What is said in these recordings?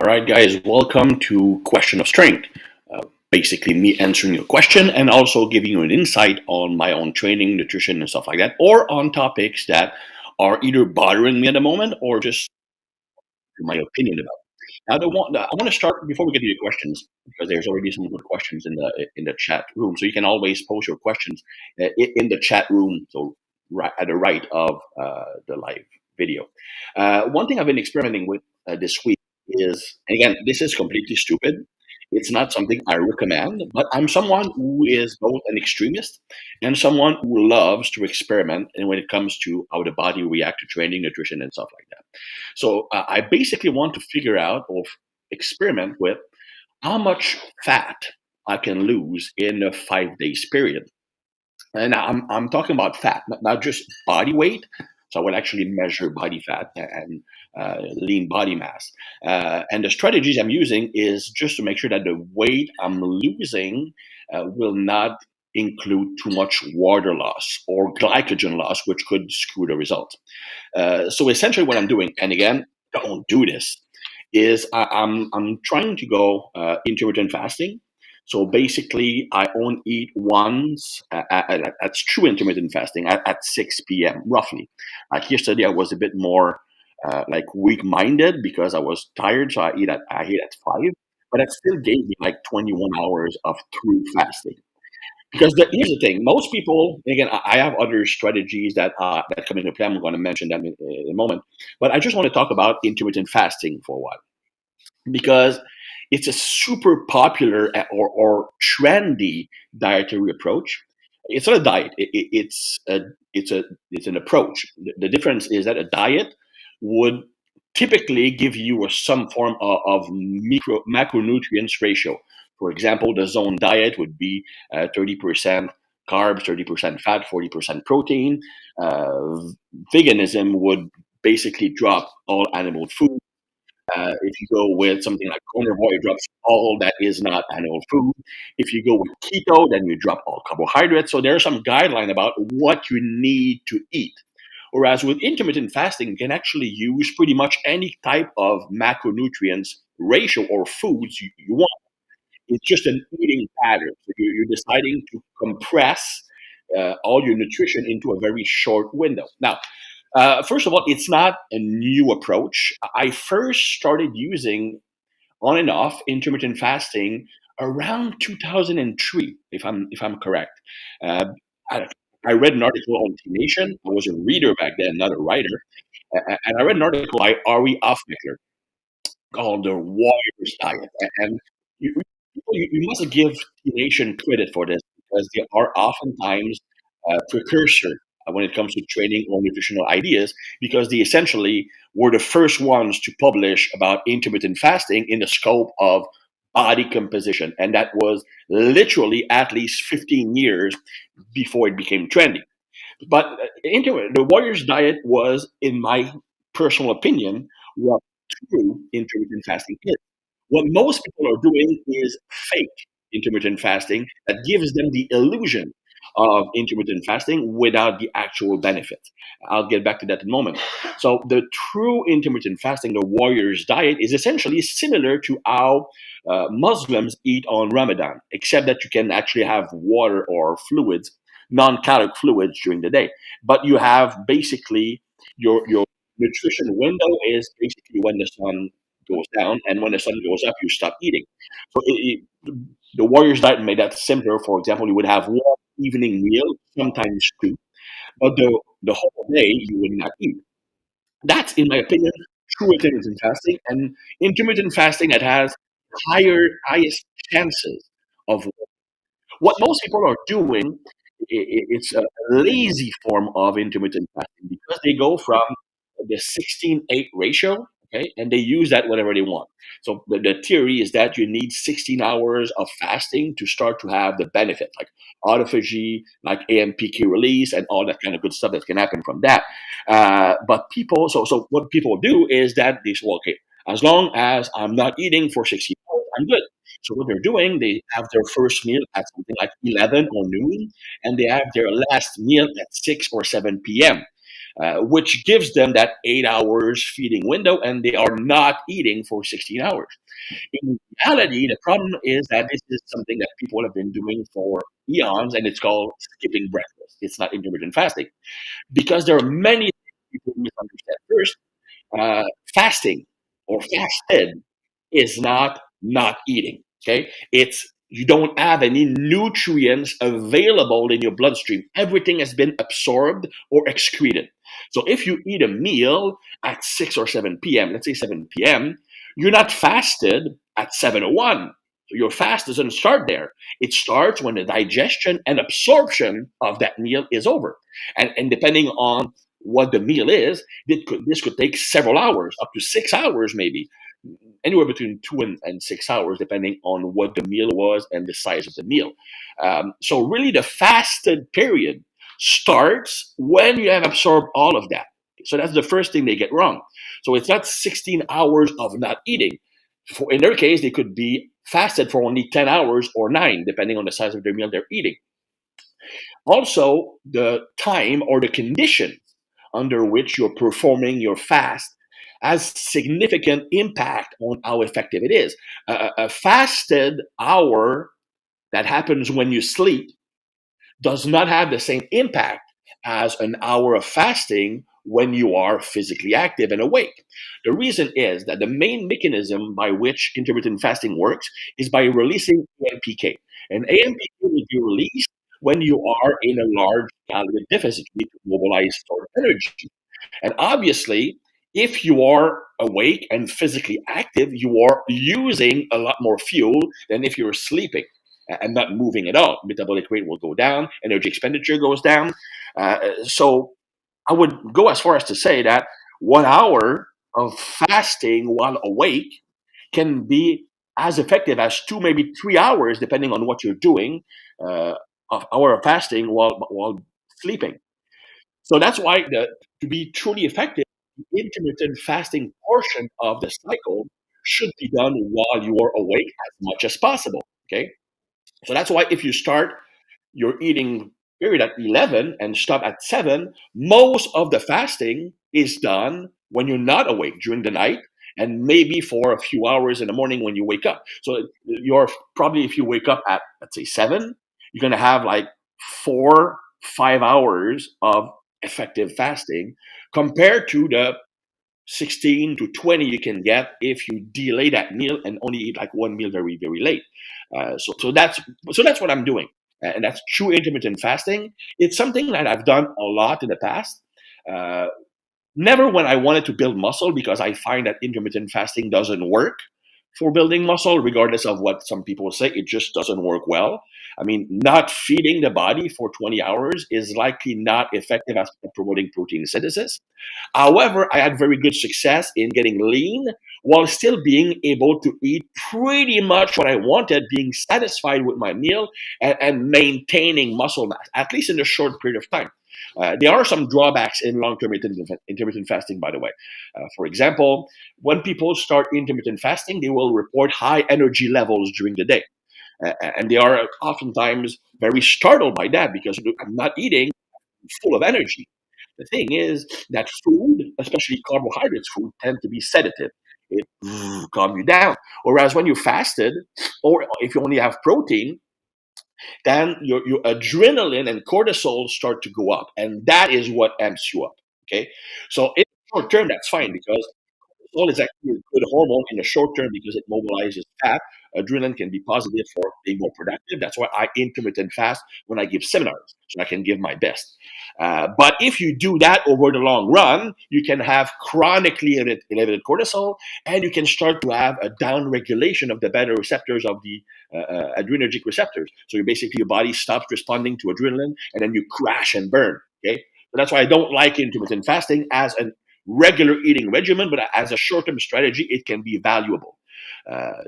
All right, guys, welcome to Question of Strength. Basically, me answering your question and also giving you an insight on my own training, nutrition, and stuff like that, or on topics that are either bothering me at the moment or just my opinion about. Now, I want to start before we get to your questions because there's already some good questions in the chat room. So you can always post your questions in the chat room. So right at the right of the live video. One thing I've been experimenting with this week is, and again, this is completely stupid. It's not something I recommend, but I'm someone who is both an extremist and someone who loves to experiment and when it comes to how the body reacts to training, nutrition, and stuff like that. So I basically want to figure out or experiment with how much fat I can lose in a 5 days period. And I'm talking about fat, not just body weight. So I will actually measure body fat and lean body mass. And the strategies I'm using is just to make sure that the weight I'm losing will not include too much water loss or glycogen loss, which could screw the result. So essentially, what I'm doing, and again, don't do this, is I'm trying to go intermittent fasting. So basically, I only eat once. That's true intermittent fasting at 6 p.m. roughly. Like yesterday, I was a bit more like weak-minded because I was tired, so I ate at 5. But that still gave me like 21 hours of true fasting. Because here's the thing: most people, again, I have other strategies that come into play. I'm going to mention them in a moment, but I just want to talk about intermittent fasting for a while because it's a super popular or trendy dietary approach. It's not a diet; it's an approach. The difference is that a diet would typically give you some form of macronutrients ratio. For example, the zone diet would be 30% carbs, 30% fat, 40% protein. Veganism would basically drop all animal food. If you go with something like carnivore, it drops all that is not animal food. If you go with keto, then you drop all carbohydrates. So there are some guideline about what you need to eat. Whereas with intermittent fasting, you can actually use pretty much any type of macronutrients ratio or foods you want. It's just an eating pattern. So you're deciding to compress all your nutrition into a very short window. Now, first of all, it's not a new approach. I first started using on and off intermittent fasting around 2003, if I'm correct. Uh, I, I read an article on T Nation. I was a reader back then, not a writer, and I read an article by Ari Offmeckler called the Warriors Diet. And you must give T Nation credit for this because they are oftentimes precursor when it comes to training or nutritional ideas because they essentially were the first ones to publish about intermittent fasting in the scope of body composition. And that was literally at least 15 years before it became trendy. But the Warriors diet was, in my personal opinion, what true intermittent fasting is. What most people are doing is fake intermittent fasting that gives them the illusion of intermittent fasting without the actual benefit. I'll get back to that in a moment. So the true intermittent fasting, the warrior's diet, is essentially similar to how Muslims eat on Ramadan, except that you can actually have water or fluids, non-caloric fluids during the day. But you have basically your nutrition window is basically when the sun goes down, and when the sun goes up, you stop eating. So the warrior's diet made that simpler. For example, you would have one evening meal, sometimes two, but the whole day you would not eat. That's, in my opinion, true intermittent fasting, and intermittent fasting that has highest chances of what most people are doing. It's a lazy form of intermittent fasting because they go from the 16:8 ratio, okay, and they use that whatever they want. So the theory is that you need 16 hours of fasting to start to have the benefit, like autophagy, like AMPK release, and all that kind of good stuff that can happen from that. But people, so what people do is that they say, well, okay, as long as I'm not eating for 16 hours, I'm good. So what they're doing, they have their first meal at something like 11 or noon, and they have their last meal at 6 or 7 p.m. which gives them that 8 hours feeding window, and they are not eating for 16 hours. In reality, the problem is that this is something that people have been doing for eons, and it's called skipping breakfast. It's not intermittent fasting because there are many things people misunderstand. First, uh, fasting or fasted is not eating. Okay, it's you don't have any nutrients available in your bloodstream. Everything has been absorbed or excreted. So if you eat a meal at 6 or 7 p.m., let's say 7 p.m., you're not fasted at 7:01. So your fast doesn't start there. It starts when the digestion and absorption of that meal is over. And depending on what the meal is, this could take several hours, up to 6 hours maybe, anywhere between 2 and 6 hours, depending on what the meal was and the size of the meal. So really, the fasted period starts when you have absorbed all of that. So that's the first thing they get wrong. So it's not 16 hours of not eating. In their case, they could be fasted for only 10 hours or 9, depending on the size of their meal they're eating. Also, the time or the conditions under which you're performing your fast has significant impact on how effective it is. A fasted hour that happens when you sleep does not have the same impact as an hour of fasting when you are physically active and awake. The reason is that the main mechanism by which intermittent fasting works is by releasing AMPK. And AMPK will be released when you are in a large calorie deficit. You need to mobilize stored energy. And obviously, if you are awake and physically active, you are using a lot more fuel than if you're sleeping and not moving at all. Metabolic rate will go down, energy expenditure goes down. So I would go as far as to say that 1 hour of fasting while awake can be as effective as 2, maybe 3 hours, depending on what you're doing, of hour of fasting while sleeping. So that's why to be truly effective, the intermittent fasting portion of the cycle should be done while you are awake as much as possible. Okay, so that's why if you start your eating period at 11 and stop at 7, most of the fasting is done when you're not awake during the night and maybe for a few hours in the morning when you wake up. So you're probably, if you wake up at, let's say, 7, you're going to have like 4, 5 hours of effective fasting compared to the 16 to 20 you can get if you delay that meal and only eat like one meal very, very late. So that's what I'm doing, and that's true intermittent fasting. It's something that I've done a lot in the past. Uh, Never when I wanted to build muscle, because I find that intermittent fasting doesn't work for building muscle, regardless of what some people say. It just doesn't work well. I mean, not feeding the body for 20 hours is likely not effective as promoting protein synthesis. However, I had very good success in getting lean while still being able to eat pretty much what I wanted, being satisfied with my meal and maintaining muscle mass, at least in a short period of time. There are some drawbacks in long-term intermittent fasting, by the way. For example, when people start intermittent fasting, they will report high energy levels during the day. And they are oftentimes very startled by that because I'm not eating, full of energy. The thing is that food, especially carbohydrates food, tend to be sedative. It calm you down. Whereas when you fasted, or if you only have protein, then your adrenaline and cortisol start to go up, and that is what amps you up. Okay, so in the short term, that's fine because cortisol is actually a good hormone in the short term because it mobilizes fat. Adrenaline can be positive for being more productive. That's why I intermittent fast when I give seminars, so I can give my best. But if you do that over the long run, you can have chronically elevated cortisol, and you can start to have a down regulation of the beta receptors of the adrenergic receptors. So you basically your body stops responding to adrenaline, and then you crash and burn. Okay, so that's why I don't like intermittent fasting as a regular eating regimen, but as a short-term strategy, it can be valuable.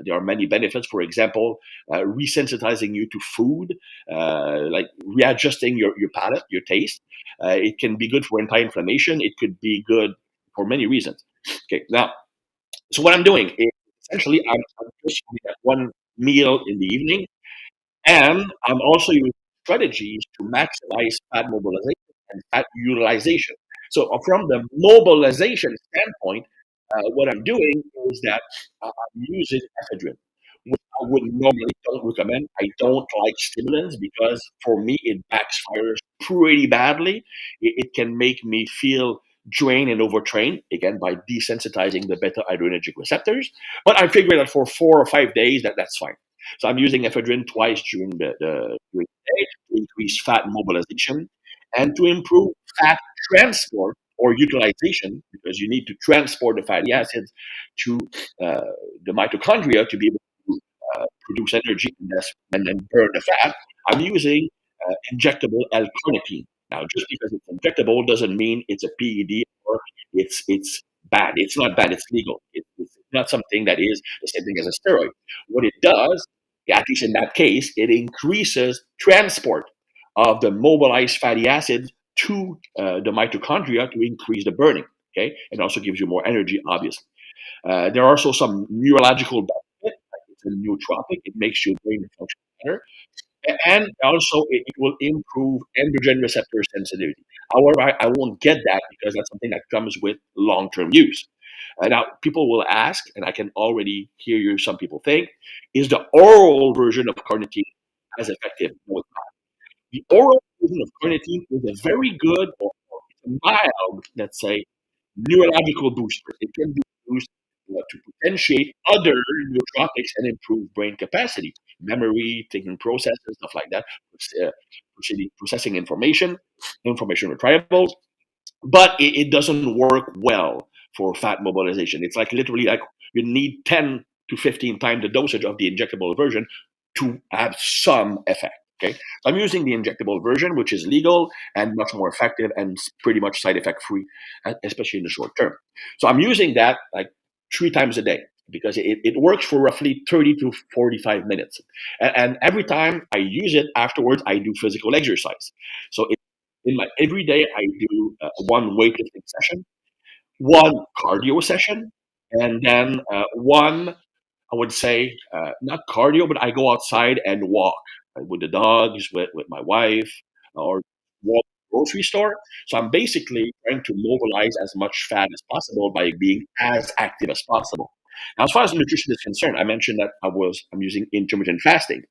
There are many benefits. For example, resensitizing you to food, like readjusting your palate, your taste. It can be good for anti-inflammation. It could be good for many reasons. Okay, now, so what I'm doing is essentially I'm just having that one meal in the evening, and I'm also using strategies to maximize fat mobilization and fat utilization. So from the mobilization standpoint, what I'm doing is that I'm using ephedrine, which I would normally don't recommend. I don't like stimulants because for me it backfires pretty badly. It can make me feel drained and overtrained again by desensitizing the beta adrenergic receptors. But I figured that for 4 or 5 days that's fine. So I'm using ephedrine twice during the day to increase fat mobilization and to improve fat transport or utilization, because you need to transport the fatty acids to uh, the mitochondria to be able to produce energy and then burn the fat. I'm using injectable L-carnitine. Now, just because it's injectable doesn't mean it's a PED or it's bad. It's not bad. It's legal. It's not something that is the same thing as a steroid. What it does, at least in that case, it increases transport of the mobilized fatty acids to the mitochondria to increase the burning. Okay, and also gives you more energy, obviously. There are also some neurological benefits. Like it's a nootropic; it makes your brain function better, and also it will improve androgen receptor sensitivity. However, I won't get that because that's something that comes with long-term use. Now, people will ask, and I can already hear you. Some people think, is the oral version of carnitine as effective? No, it's not. The oral version of carnitine is a very good or it's a mild, let's say, neurological booster. It can be used to potentiate other nootropics and improve brain capacity, memory, thinking processes, stuff like that, uh, processing information retrievals. But it doesn't work well for fat mobilization. It's like literally like you need 10 to 15 times the dosage of the injectable version to have some effect. Okay, so I'm using the injectable version, which is legal and much more effective and pretty much side effect free, especially in the short term. So I'm using that like 3 times a day because it works for roughly 30 to 45 minutes. And every time I use it afterwards, I do physical exercise. So in my every day, I do one weightlifting session, one cardio session, and then one, I would say, not cardio, but I go outside and walk with the dogs, with my wife, or walk to the grocery store. So I'm basically trying to mobilize as much fat as possible by being as active as possible. Now, as far as nutrition is concerned, I mentioned that I'm using intermittent fasting.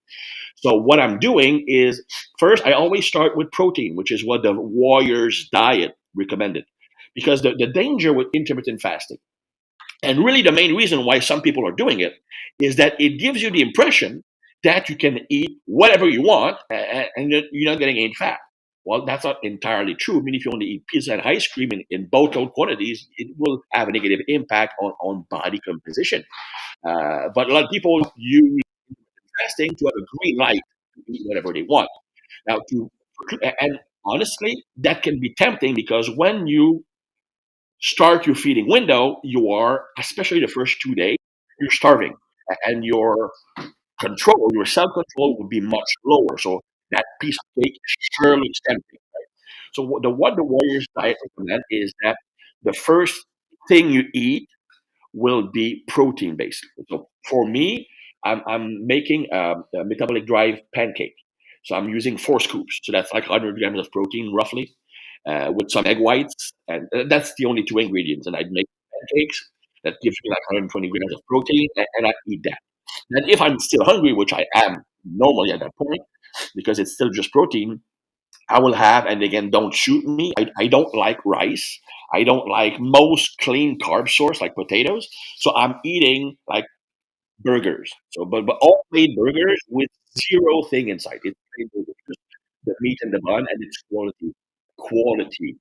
So what I'm doing is first I always start with protein, which is what the warrior's diet recommended. Because the danger with intermittent fasting, and really the main reason why some people are doing it, is that it gives you the impression that you can eat whatever you want and you're not getting any fat. Well, that's not entirely true. I mean, if you only eat pizza and ice cream in boatload quantities, it will have a negative impact on body composition. But a lot of people use fasting to have a green light to eat whatever they want. Now, and honestly, that can be tempting because when you start your feeding window, you are, especially the first 2 days, you're starving, and your self control will be much lower. So that piece of cake is surely tempting. Right? So what the Warriors diet recommend is that the first thing you eat will be protein based. So for me, I'm making a metabolic drive pancake. So I'm using 4 scoops. So that's like 100 grams of protein roughly, with some egg whites, and that's the only 2 ingredients. And I'd make pancakes that gives me like 120 grams of protein, and I eat that. And if I'm still hungry, which I am normally at that point, because it's still just protein, I will have, and again, don't shoot me. I don't like rice. I don't like most clean carb source like potatoes. So I'm eating like burgers. So, but all made burgers with zero thing inside. It's plain burgers, just the meat and the bun, and it's quality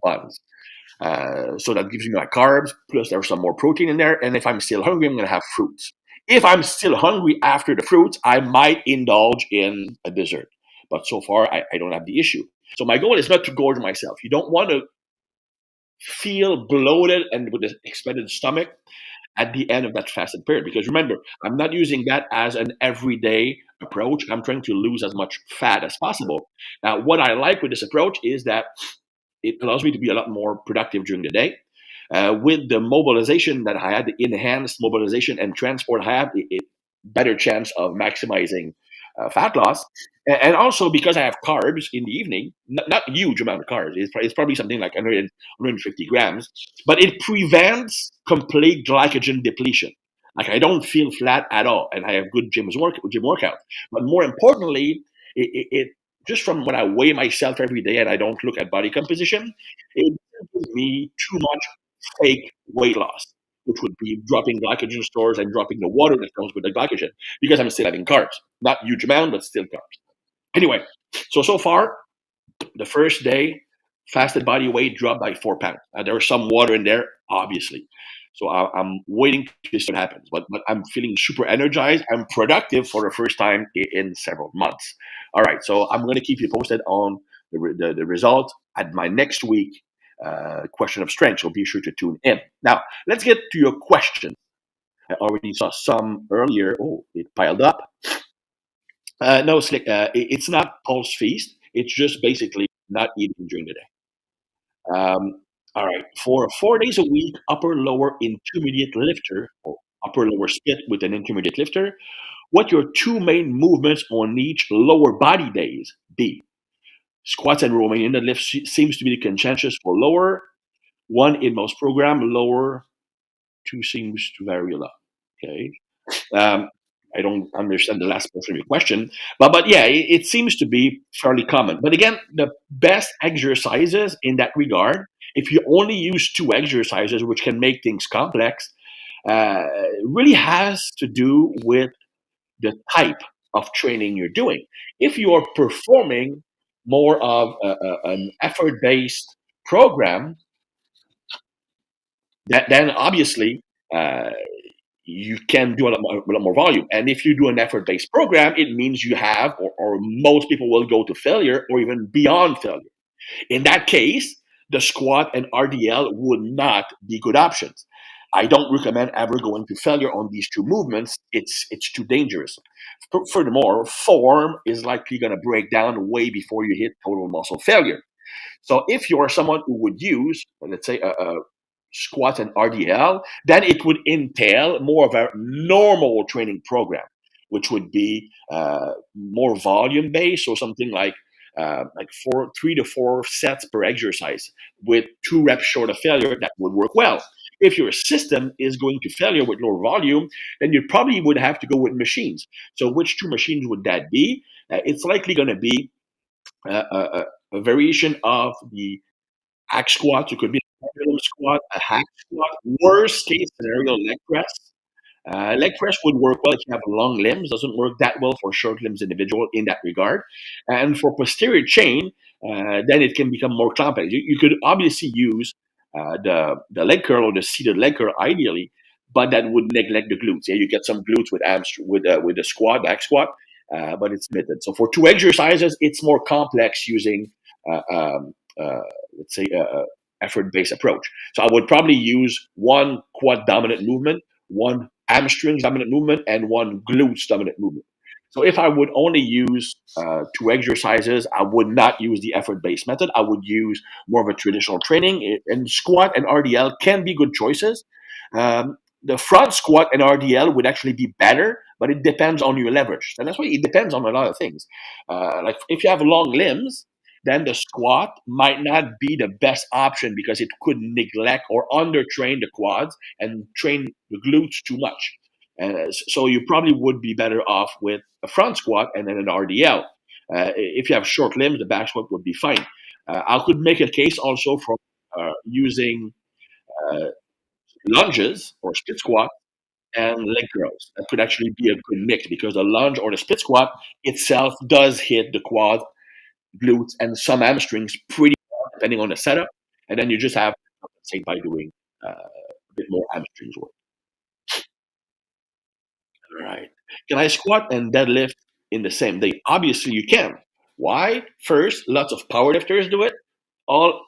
buns. So that gives me my carbs, plus there's some more protein in there. And if I'm still hungry, I'm going to have fruits. If I'm still hungry after the fruits, I might indulge in a dessert. But so far, I don't have the issue. So my goal is not to gorge myself. You don't want to feel bloated and with an expanded stomach at the end of that fasted period. Because remember, I'm not using that as an everyday approach. I'm trying to lose as much fat as possible. Now, what I like with this approach is that it allows me to be a lot more productive during the day. With the mobilization that I had, the enhanced mobilization and transport I have, it better chance of maximizing fat loss, and also because I have carbs in the evening, not a huge amount of carbs. It's probably something like 150 grams, but it prevents complete glycogen depletion. Like I don't feel flat at all, and I have good gym workout. But more importantly, it just from when I weigh myself every day and I don't look at body composition, it gives me too much fake weight loss, which would be dropping glycogen stores and dropping the water that comes with the glycogen because I'm still having carbs. Not huge amount, but still carbs. Anyway, so far, the first day, fasted body weight dropped by 4 pounds. There was some water in there, obviously. So I'm waiting to see what happens. But I'm feeling super energized. I'm productive for the first time in several months. All right, so I'm going to keep you posted on the result at my next week question of strength. So be sure to tune in. Now, let's get to your question. I already saw some earlier. Oh, it piled up. No, Slick, it's not pulse feast. It's just basically not eating during the day. All right. For 4 days a week, upper lower intermediate lifter or upper lower split with an intermediate lifter, what your two main movements on each lower body days be? Squats and Romanian deadlift seems to be the consensus for lower. One in most program, lower two seems to vary a lot. Okay. Um, I don't understand the last portion of your question, but yeah, it seems to be fairly common. But again, the best exercises in that regard, if you only use two exercises, which can make things complex, really has to do with the type of training you're doing. If you are performing more of an effort-based program, then obviously uh, you can do a lot more volume. And if you do an effort based program, it means you have, or most people will go to failure or even beyond failure. In that case, the squat and RDL would not be good options. I don't recommend ever going to failure on these two movements. It's too dangerous. Furthermore, form is likely going to break down way before you hit total muscle failure. So if you are someone who would use, let's say, a squat and RDL, then it would entail more of a normal training program, which would be more volume based, or something like 3 to 4 sets per exercise with 2 reps short of failure. That would work well. If your system is going to failure with lower volume, then you probably would have to go with machines. So which two machines would that be? It's likely going to be a variation of the hack squat. It could be a pendulum squat, a hack squat. Worst case scenario, leg press. Leg press would work well if you have long limbs. Doesn't work that well for short limbs individual in that regard. And for posterior chain, then it can become more complex. You could obviously use the leg curl or the seated leg curl ideally, but that would neglect the glutes. Yeah, you get some glutes with the squat, back squat, but it's limited. So for two exercises, it's more complex using uh, um, uh, let's say effort-based approach. So I would probably use one quad dominant movement, one hamstrings dominant movement, and one glutes dominant movement. So if I would only use two exercises, I would not use the effort-based method. I would use more of a traditional training. And squat and RDL can be good choices. The front squat and RDL would actually be better, but it depends on your leverage. And that's why it depends on a lot of things. Like if you have long limbs, then the squat might not be the best option because it could neglect or undertrain the quads and train the glutes too much. So you probably would be better off with a front squat and then an RDL. If you have short limbs, the back squat would be fine. I could make a case also for using uh, lunges or split squat and leg curls. That could actually be a good mix because the lunge or the split squat itself does hit the quad, glutes, and some hamstrings pretty well, depending on the setup. And then you just have to compensate by doing a bit more hamstrings work. All right. Can I squat and deadlift in the same day? Obviously, you can. Why? First, lots of powerlifters do it. All,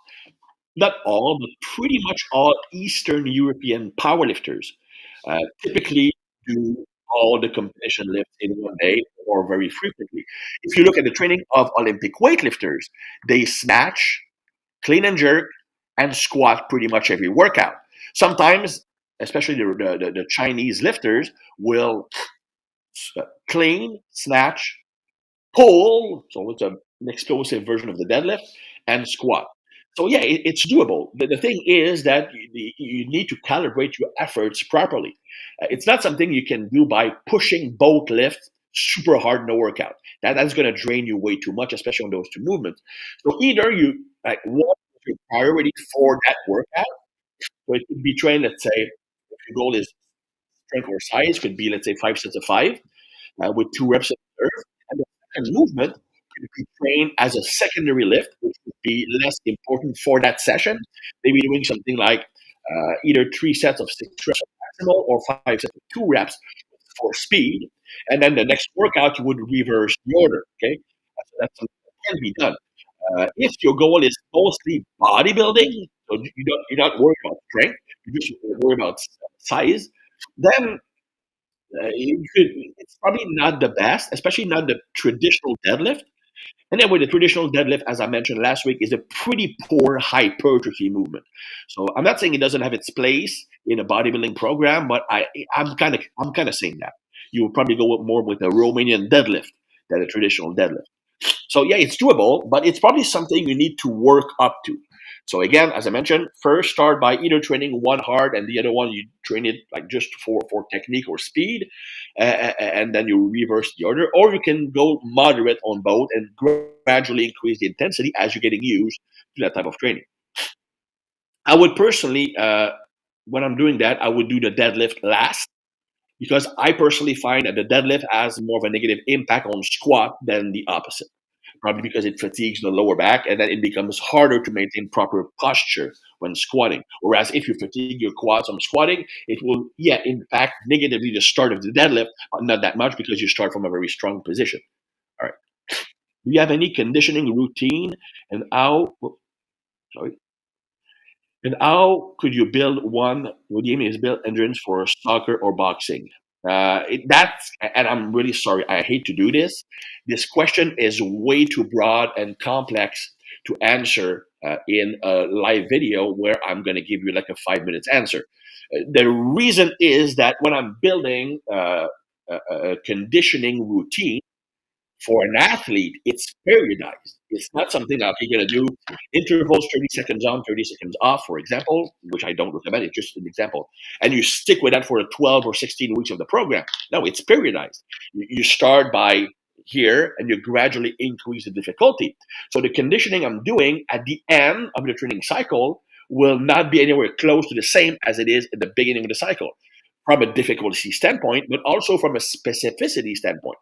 not all, but pretty much all Eastern European powerlifters typically do all the competition lifts in one day or very frequently. If you look at the training of Olympic weightlifters, they snatch, clean and jerk, and squat pretty much every workout. Sometimes, especially the Chinese lifters, will clean, snatch, pull, so it's an explosive version of the deadlift, and squat. So yeah, it's doable. The thing is that you need to calibrate your efforts properly. It's not something you can do by pushing both lifts super hard in a workout. That's going to drain you way too much, especially on those two movements. So either you like what is your priority for that workout. So it could be trained, let's say, if your goal is strength or size, could be let's say 5 sets of 5 with 2 reps of reserve. And the second movement could be trained as a secondary lift, which would be less important for that session. Maybe doing something like either 3 sets of 6 reps maximal or 5 sets of 2 reps for speed. And then the next workout, you would reverse the order. Okay, so that's something that can be done. If your goal is mostly bodybuilding, so you're not worried about strength, you're just worried about size, then you could, it's probably not the best, especially not the traditional deadlift. And then with the traditional deadlift, as I mentioned last week, is a pretty poor hypertrophy movement. So I'm not saying it doesn't have its place in a bodybuilding program, but I'm kind of saying that you would probably go more with a Romanian deadlift than a traditional deadlift. So yeah, it's doable, but it's probably something you need to work up to. So again, as I mentioned, first start by either training one hard and the other one you train it like just for technique or speed, and then you reverse the order, or you can go moderate on both and gradually increase the intensity as you're getting used to that type of training. I would personally, when I'm doing that, I would do the deadlift last because I personally find that the deadlift has more of a negative impact on squat than the opposite. Probably because it fatigues the lower back and then it becomes harder to maintain proper posture when squatting. Whereas if you fatigue your quads from squatting, it will, yeah, impact negatively the start of the deadlift, but not that much because you start from a very strong position. All right. Do you have any conditioning routine and how, sorry, and how could you build one? What do you mean is build endurance for soccer or boxing? That's, and I'm really sorry. I hate to do this. This question is way too broad and complex to answer in a live video where I'm going to give you like a 5 minutes answer. The reason is that when I'm building a conditioning routine, for an athlete, it's periodized. It's not something that you're going to do intervals, 30 seconds on, 30 seconds off, for example, which I don't recommend. It's just an example. And you stick with that for the 12 or 16 weeks of the program. No, it's periodized. You start by here and you gradually increase the difficulty. So the conditioning I'm doing at the end of the training cycle will not be anywhere close to the same as it is at the beginning of the cycle from a difficulty standpoint, but also from a specificity standpoint.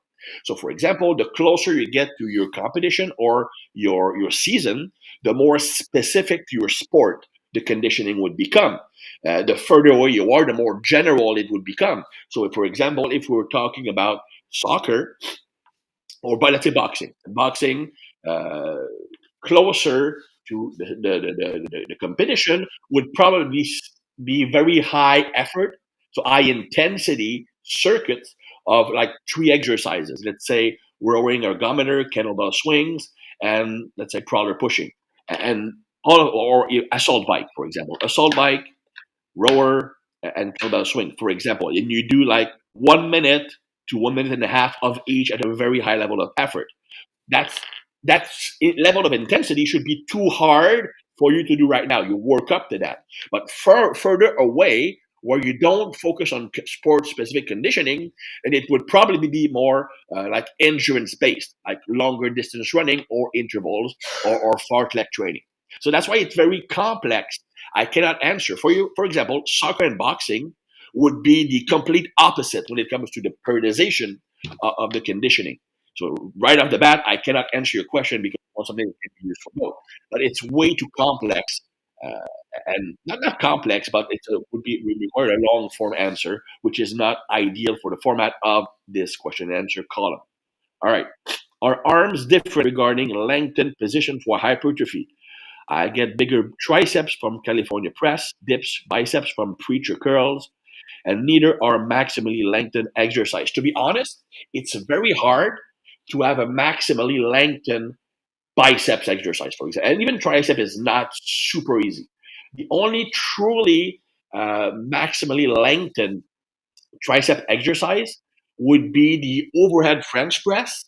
So, for example, the closer you get to your competition or your season, the more specific to your sport the conditioning would become. The further away you are, the more general it would become. So, if, for example, if we were talking about soccer or, but let's say boxing, uh, closer to the competition would probably be very high effort, so high intensity circuits of like 3 exercises. Let's say rowing ergometer, kettlebell swings, and let's say crawler pushing, and or assault bike, for example, assault bike, rower, and kettlebell swing, for example, and you do like 1 minute to 1 minute and a half of each at a very high level of effort. That's level of intensity should be too hard for you to do right now. You work up to that, but further away where you don't focus on sport specific conditioning, and it would probably be more like endurance based, like longer distance running or intervals or fartlek training. So that's why it's very complex. I cannot answer for you. For example, soccer and boxing would be the complete opposite when it comes to the periodization of the conditioning. So right off the bat, I cannot answer your question because it's something that can be used for both. But it's way too complex, uh, and not complex, but would require a long form answer, which is not ideal for the format of this question and answer column. All right. Are arms different regarding lengthened position for hypertrophy? I get bigger triceps from California press, dips, biceps from preacher curls, and neither are maximally lengthened exercise. To be honest, it's very hard to have a maximally lengthened biceps exercise, for example. And even tricep is not super easy. The only truly maximally lengthened tricep exercise would be the overhead French press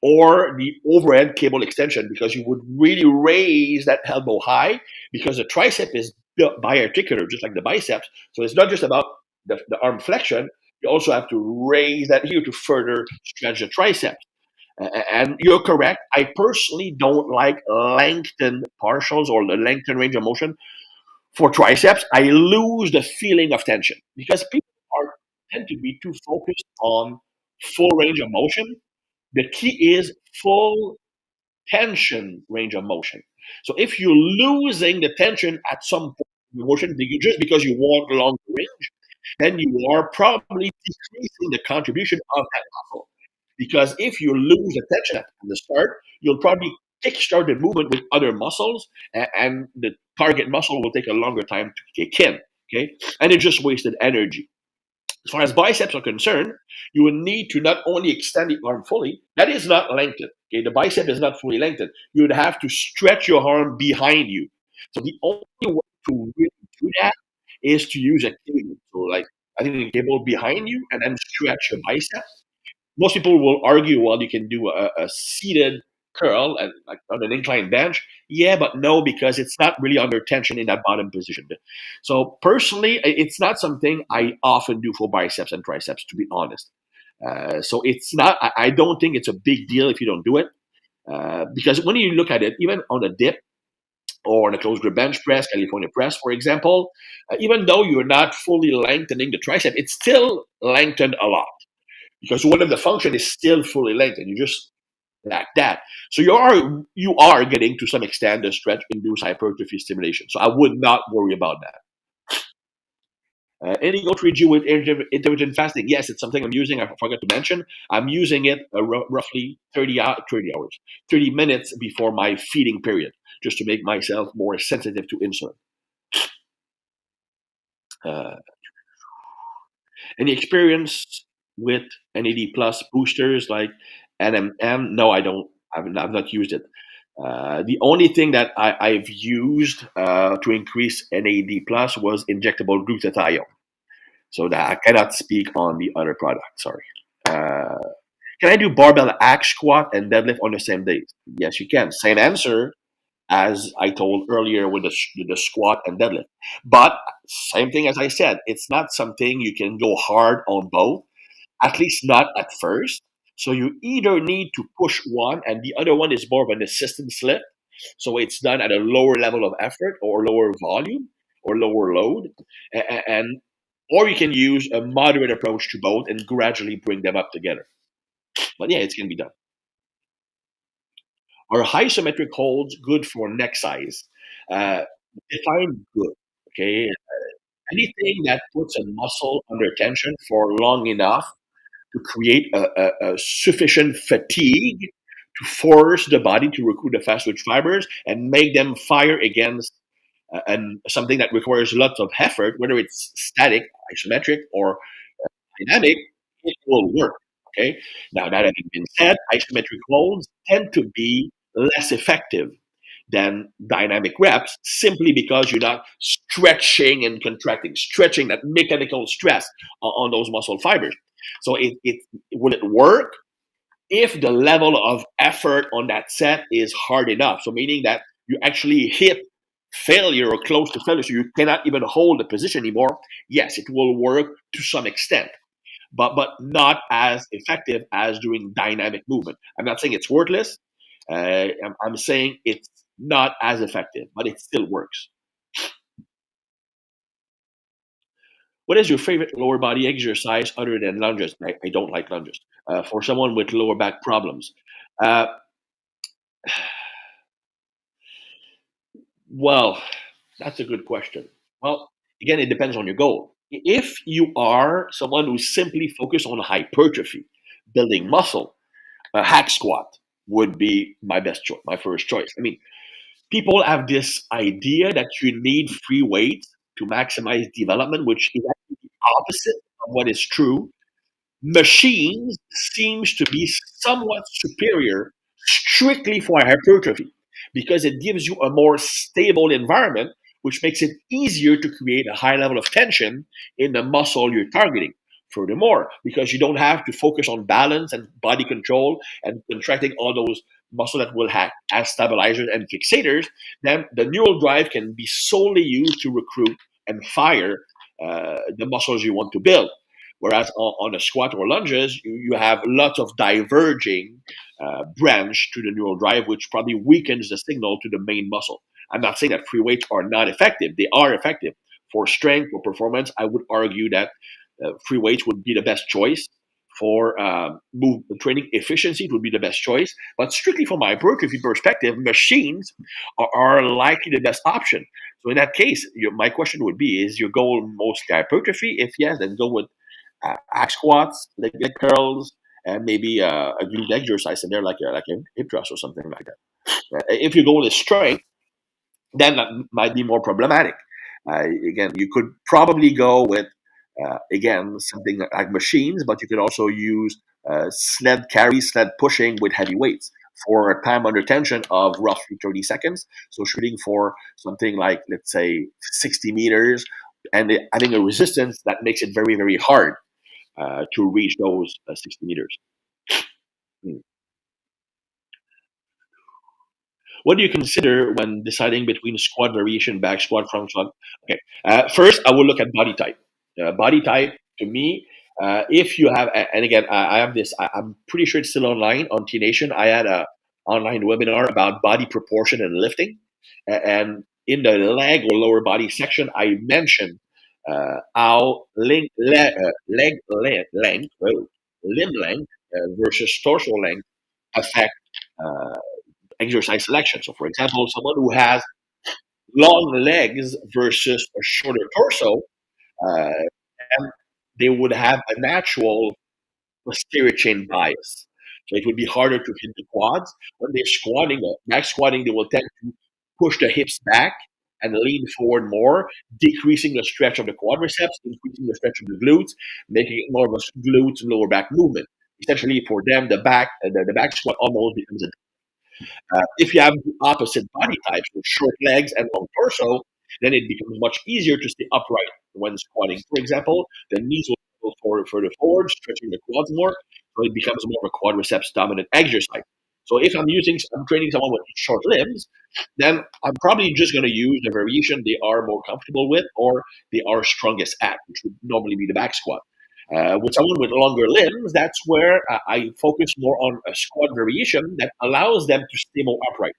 or the overhead cable extension, because you would really raise that elbow high, because the tricep is built biarticular, just like the biceps. So it's not just about the arm flexion. You also have to raise that here to further stretch the triceps. And you're correct. I personally don't like lengthened partials or the lengthened range of motion for triceps. I lose the feeling of tension because people are tend to be too focused on full range of motion. The key is full tension range of motion. So if you're losing the tension at some point in the motion just because you want long range, then you are probably decreasing the contribution of that muscle. Because if you lose the tension at the start, you'll probably kickstart the movement with other muscles, and the target muscle will take a longer time to kick in. Okay, and it just wasted energy. As far as biceps are concerned, you will need to not only extend the arm fully, that is not lengthened. Okay, the bicep is not fully lengthened. You would have to stretch your arm behind you. So the only way to really do that is to use a cable. So, like, I think the cable behind you and then stretch your biceps. Most people will argue, well, you can do a seated curl and like on an inclined bench. Yeah, but no, because it's not really under tension in that bottom position. So personally, it's not something I often do for biceps and triceps, to be honest. So it's not. I don't think it's a big deal if you don't do it, because when you look at it, even on a dip or on a closed grip bench press, California press, for example, even though you're not fully lengthening the tricep, it's still lengthened a lot because one of the function is still fully lengthened. You just lack that. So you are getting to some extent the stretch induced hypertrophy stimulation. So I would not worry about that. Any go to you with intermittent fasting? Yes, it's something I'm using. I forgot to mention. I'm using it roughly 30 hours, 30 minutes before my feeding period, just to make myself more sensitive to insulin. Uh, any experience with NAD plus boosters like NMM? No, I don't. I've not used it. The only thing that I've used to increase NAD plus was injectable glutathione. So that I cannot speak on the other product. Sorry. Uh, can I do barbell hack squat and deadlift on the same day? Yes, you can. Same answer as I told earlier with the squat and deadlift. But same thing as I said, it's not something you can go hard on both, at least not at first. So you either need to push one and the other one is more of an assistance lift. So it's done at a lower level of effort or lower volume or lower load. And or you can use a moderate approach to both and gradually bring them up together. But yeah, it can be done. Are isometric holds good for neck size? Uh, Define good. Okay, anything that puts a muscle under tension for long enough to create a sufficient fatigue to force the body to recruit the fast twitch fibers and make them fire against and something that requires lots of effort, whether it's static, isometric, or dynamic, it will work. Okay. Now that having been said, isometric holds tend to be less effective than dynamic reps simply because you're not stretching and contracting, stretching that mechanical stress on those muscle fibers. So it will it work if the level of effort on that set is hard enough. So meaning that you actually hit failure or close to failure, so you cannot even hold the position anymore. Yes, it will work to some extent, but not as effective as doing dynamic movement. I'm not saying it's worthless. I'm saying it's not as effective, but it still works. What is your favorite lower body exercise other than lunges? I don't like lunges. For someone with lower back problems. Uh, well, that's a good question. Well, again, it depends on your goal. If you are someone who's simply focused on hypertrophy, building muscle, a hack squat would be my best choice, my first choice. I mean, people have this idea that you need free weights to maximize development, which is actually the opposite of what is true. Machines seems to be somewhat superior strictly for hypertrophy because it gives you a more stable environment, which makes it easier to create a high level of tension in the muscle you're targeting. furthermore, because you don't have to focus on balance and body control and contracting all those muscles that will act as stabilizers and fixators, then the neural drive can be solely used to recruit and fire the muscles you want to build. Whereas on a squat or lunges, you have lots of diverging branch to the neural drive, which probably weakens the signal to the main muscle. I'm not saying that free weights are not effective. They are effective. For strength or performance, I would argue that free weights would be the best choice. For move training efficiency, it would be the best choice. But strictly from my hypertrophy perspective, machines are likely the best option. So in that case, my question would be: is your goal mostly hypertrophy? If yes, then go with hack squats, leg curls, and maybe a glute exercise in there, like a hip thrust or something like that. If your goal is strength, then that might be more problematic. Again, you could probably go with again something like machines, but you could also use sled carry, sled pushing with heavy weights for a time under tension of roughly 30 seconds. So shooting for something like, let's say, 60 meters, and having a resistance that makes it very, very hard to reach those 60 meters. Hmm. What do you consider when deciding between squat variation, back squat, front squat? Okay. First, I will look at body type. Body type, to me, if you have, and again, I have this, I'm pretty sure it's still online on T Nation. I had a online webinar about body proportion and lifting. And in the leg or lower body section, I mentioned how length, limb length versus dorsal length affect uh, exercise selection. So, for example, someone who has long legs versus a shorter torso, uh, and they would have a natural posterior chain bias. So it would be harder to hit the quads. When they're squatting, back squatting, they will tend to push the hips back and lean forward more, decreasing the stretch of the quadriceps, increasing the stretch of the glutes, making it more of a glutes and lower back movement. Essentially, for them, the back squat almost becomes a if you have the opposite body types with short legs and long torso, then it becomes much easier to stay upright when squatting. For example, the knees will go further forward, stretching the quads more, so it becomes more of a quadriceps dominant exercise. So if I'm training someone with short limbs, then I'm probably just going to use the variation they are more comfortable with or they are strongest at, which would normally be the back squat. With someone with longer limbs, that's where I focus more on a squat variation that allows them to stay more upright,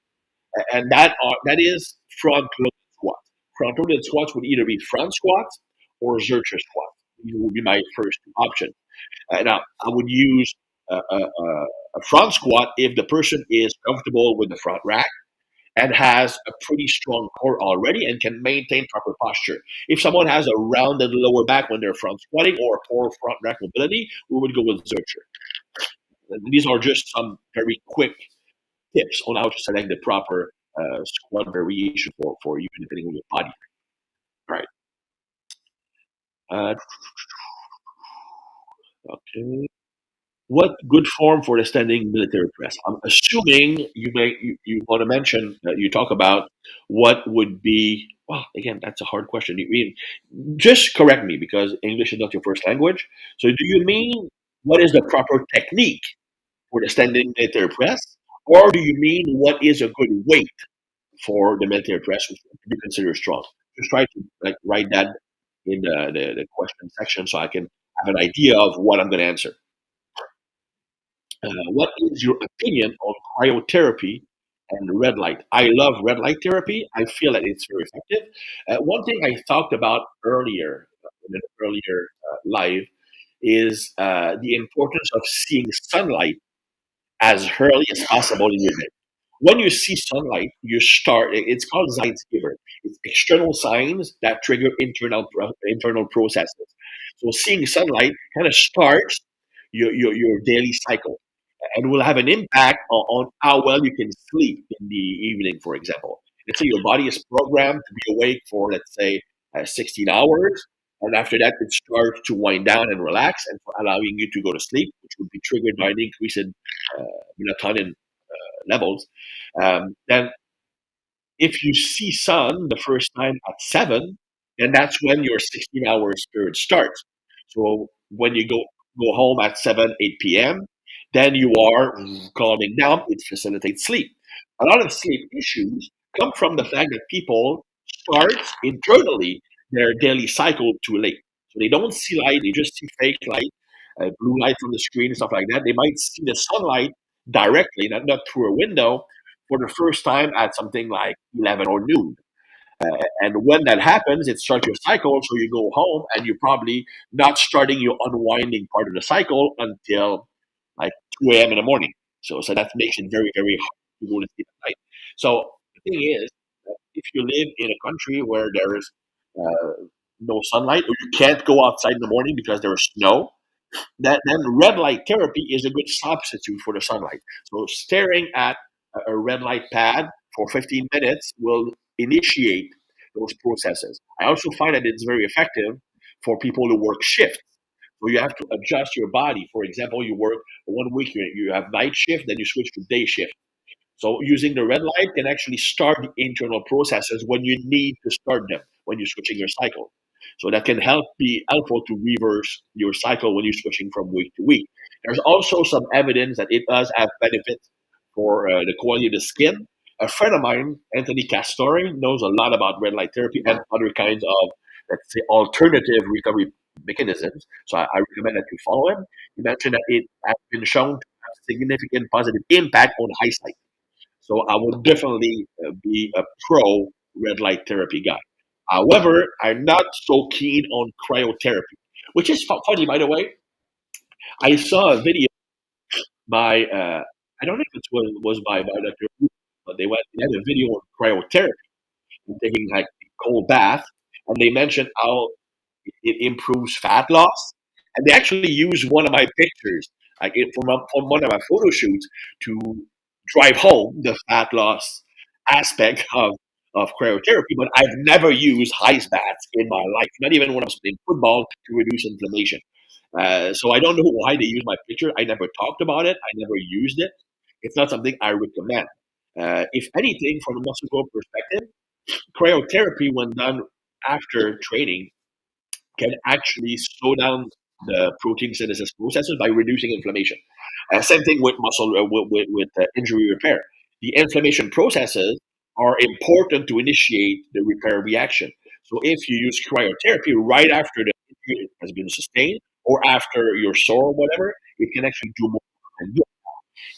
and that is front-loaded squats. Front-loaded squats would either be front squats or Zercher squats. These would be my first option. Now, I would use a front squat if the person is comfortable with the front rack and has a pretty strong core already and can maintain proper posture. If someone has a rounded lower back when they're front squatting or poor front rack mobility, we would go with Zercher. And these are just some very quick tips on how to select the proper squat variation for you, depending on your body. All right. Uh, okay. What good form for the standing military press? I'm assuming you want to mention you talk about what would be. Well, again, that's a hard question. You mean just correct me because English is not your first language. So, do you mean what is the proper technique for the standing military press, or do you mean what is a good weight for the military press to be considered strong? Just try to like write that in the question section so I can have an idea of what I'm going to answer. What is your opinion on cryotherapy and red light? I love red light therapy. I feel that it's very effective. One thing I talked about earlier in an earlier live is the importance of seeing sunlight as early as possible in your day. When you see sunlight, you start. It's called Zeitgeber. It's external signs that trigger internal processes. So seeing sunlight kind of starts your daily cycle and will have an impact on how well you can sleep in the evening, for example. Let's say your body is programmed to be awake for, let's say, 16 hours, and after that, it starts to wind down and relax, and allowing you to go to sleep, which would be triggered by an increase in melatonin levels. Then, if you see sun the first time at 7, then that's when your 16 hours period starts. So when you go home at 7, 8 p.m., then you are calming down. It facilitates sleep. A lot of sleep issues come from the fact that people start internally their daily cycle too late. So they don't see light, they just see fake light, blue light from the screen and stuff like that. They might see the sunlight directly, not through a window, for the first time at something like 11 or noon. And when that happens, it starts your cycle. So you go home and you're probably not starting your unwinding part of the cycle until like 2 a.m. in the morning. So that makes it very, very hard to go to sleep at night. So the thing is, if you live in a country where there's no sunlight, or you can't go outside in the morning because there's snow, that then red light therapy is a good substitute for the sunlight. So staring at a red light pad for 15 minutes will initiate those processes. I also find that it's very effective for people who work shifts. So you have to adjust your body. For example, you work 1 week, you have night shift, then you switch to day shift. So using the red light can actually start the internal processes when you need to start them, when you're switching your cycle. So that can be helpful to reverse your cycle when you're switching from week to week. There's also some evidence that it does have benefits for the quality of the skin. A friend of mine, Anthony Castore, knows a lot about red light therapy and other kinds of, let's say, alternative recovery mechanisms. So I recommend that you follow him. He mentioned that it has been shown to have significant positive impact on eyesight. So I would definitely be a pro red light therapy guy. However, I'm not so keen on cryotherapy, which is funny, by the way. I saw a video by, I don't know if it was by Dr. Wu, but they had a video on cryotherapy, taking like a cold bath, and they mentioned how it improves fat loss. And they actually used one of my pictures, like from one of my photo shoots, to drive home the fat loss aspect of cryotherapy. But I've never used ice baths in my life, not even when I was playing football to reduce inflammation. So I don't know why they used my picture. I never talked about it. I never used it. It's not something I recommend. If anything, from a muscle growth perspective, cryotherapy, when done after training, can actually slow down the protein synthesis processes by reducing inflammation. Same thing with muscle with injury repair. The inflammation processes are important to initiate the repair reaction. So if you use cryotherapy right after the injury has been sustained or after you're sore or whatever, it can actually do more than good.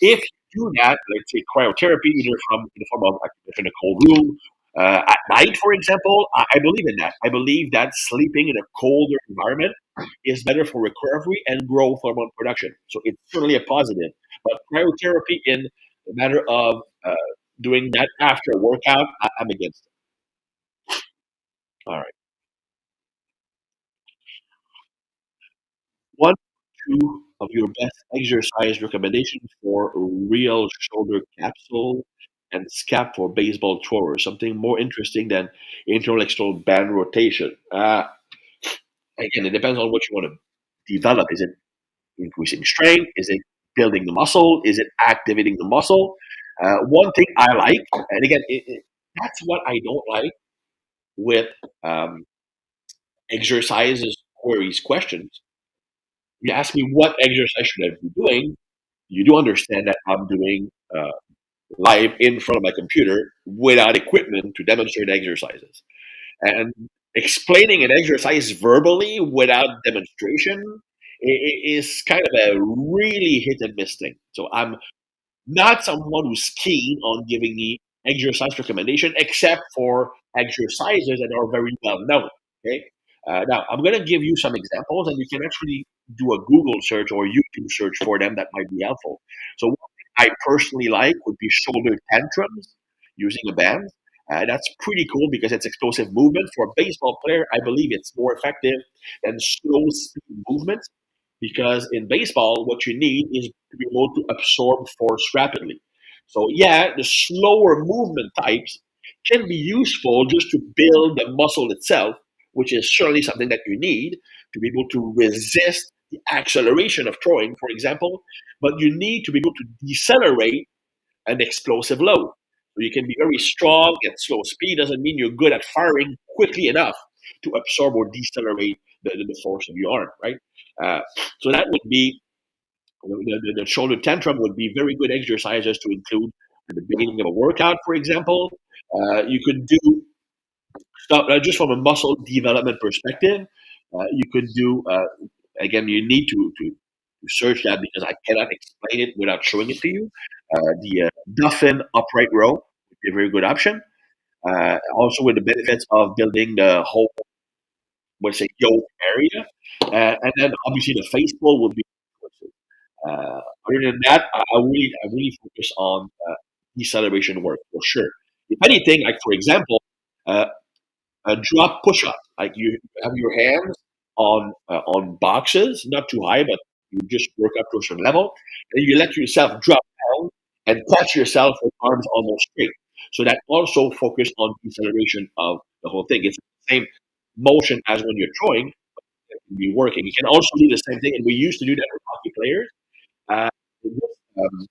If you do that, let's say cryotherapy, either from in the form of like in a cold room at night, for example, I believe in that. I believe that sleeping in a colder environment is better for recovery and growth hormone production. So it's certainly a positive. But cryotherapy in the matter of doing that after a workout, I'm against it. All right. One, two of your best exercise recommendations for real shoulder capsule and scap for baseball throwers. Something more interesting than internal external band rotation. Again, it depends on what you want to develop. Is it increasing strength? Is it building the muscle? Is it activating the muscle? One thing I like, and again, that's what I don't like with um, exercises, queries, questions. You ask me what exercise should I be doing, you do understand that I'm doing live in front of my computer without equipment to demonstrate exercises. And explaining an exercise verbally without demonstration is kind of a really hit and miss thing. So I'm not someone who's keen on giving me exercise recommendation, except for exercises that are very well known. Okay. Now I'm going to give you some examples, and you can actually do a Google search or YouTube search for them. That might be helpful. So one thing I personally like would be shoulder tantrums using a band. That's pretty cool because it's explosive movement. For a baseball player, I believe it's more effective than slow speed movements because in baseball, what you need is to be able to absorb force rapidly. So, yeah, the slower movement types can be useful just to build the muscle itself, which is certainly something that you need to be able to resist the acceleration of throwing, for example. But you need to be able to decelerate an explosive load. So you can be very strong at slow speed, doesn't mean you're good at firing quickly enough to absorb or decelerate the force of your arm, right? Uh, so that would be the shoulder tantrum would be very good exercises to include at the beginning of a workout, for example. You could do stuff just from a muscle development perspective. You could do again. You need to search that because I cannot explain it without showing it to you. The Duffin upright row would be a very good option. Also, with the benefits of building the whole, let's say, yoke area, and then obviously the face pull would be. Other than that, I really focus on deceleration work for sure. If anything, like for example, uh, a drop push up, like you have your hands on boxes, not too high, but you just work up to a certain level, and you let yourself drop down and catch yourself with arms almost straight. So that also focus on deceleration of the whole thing. It's the same motion as when you're throwing, it can be working. You can also do the same thing, and we used to do that with hockey players. Uh, um,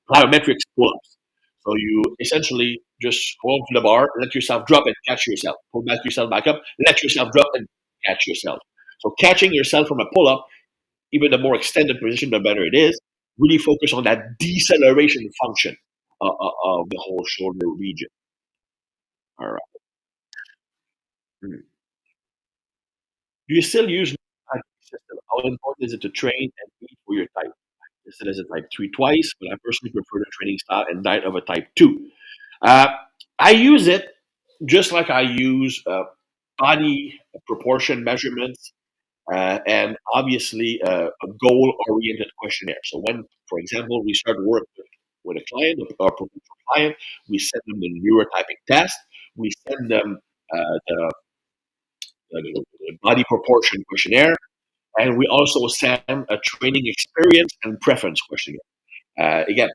plyometrics pull-ups. So you essentially just hold to the bar, let yourself drop and catch yourself. Pull back yourself back up, let yourself drop and catch yourself. So catching yourself from a pull-up, even the more extended position, the better it is. Really focus on that deceleration function of the whole shoulder region. All right. Hmm. Do you still use type system? How important is it to train and eat for your type? Listed as a type 3 twice, but I personally prefer the training style and diet of a type 2. Uh, I use it just like I use body proportion measurements and obviously a goal oriented questionnaire. So, when, for example, we start work with a client or potential client, we send them the neurotyping test, we send them the body proportion questionnaire, and we also send a training experience and preference questionnaire. Again,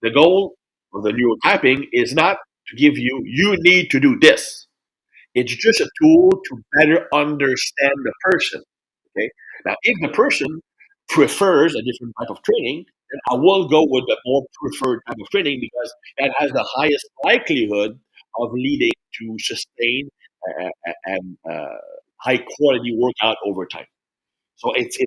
the goal of the neurotyping is not to give you, you need to do this. It's just a tool to better understand the person. Okay. Now, if the person prefers a different type of training, then I will go with the more preferred type of training because that has the highest likelihood of leading to sustained and high quality workout over time. So it's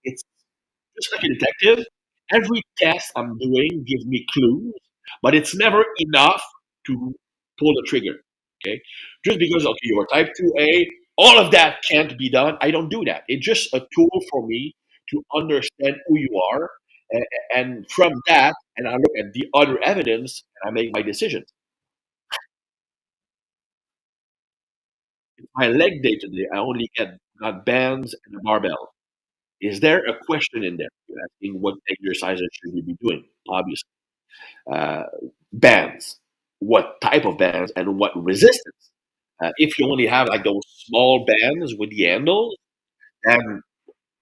just like a detective, every test I'm doing gives me clues, but it's never enough to pull the trigger. Okay, just because okay you're type 2A, all of that can't be done. I don't do that. It's just a tool for me to understand who you are, and from that, and I look at the other evidence and I make my decisions. My leg day today, I only got bands and a barbell. Is there a question in there? You're asking what exercises should we be doing? Obviously. uh, bands, what type of bands, and what resistance. If you only have like those small bands with the handles, then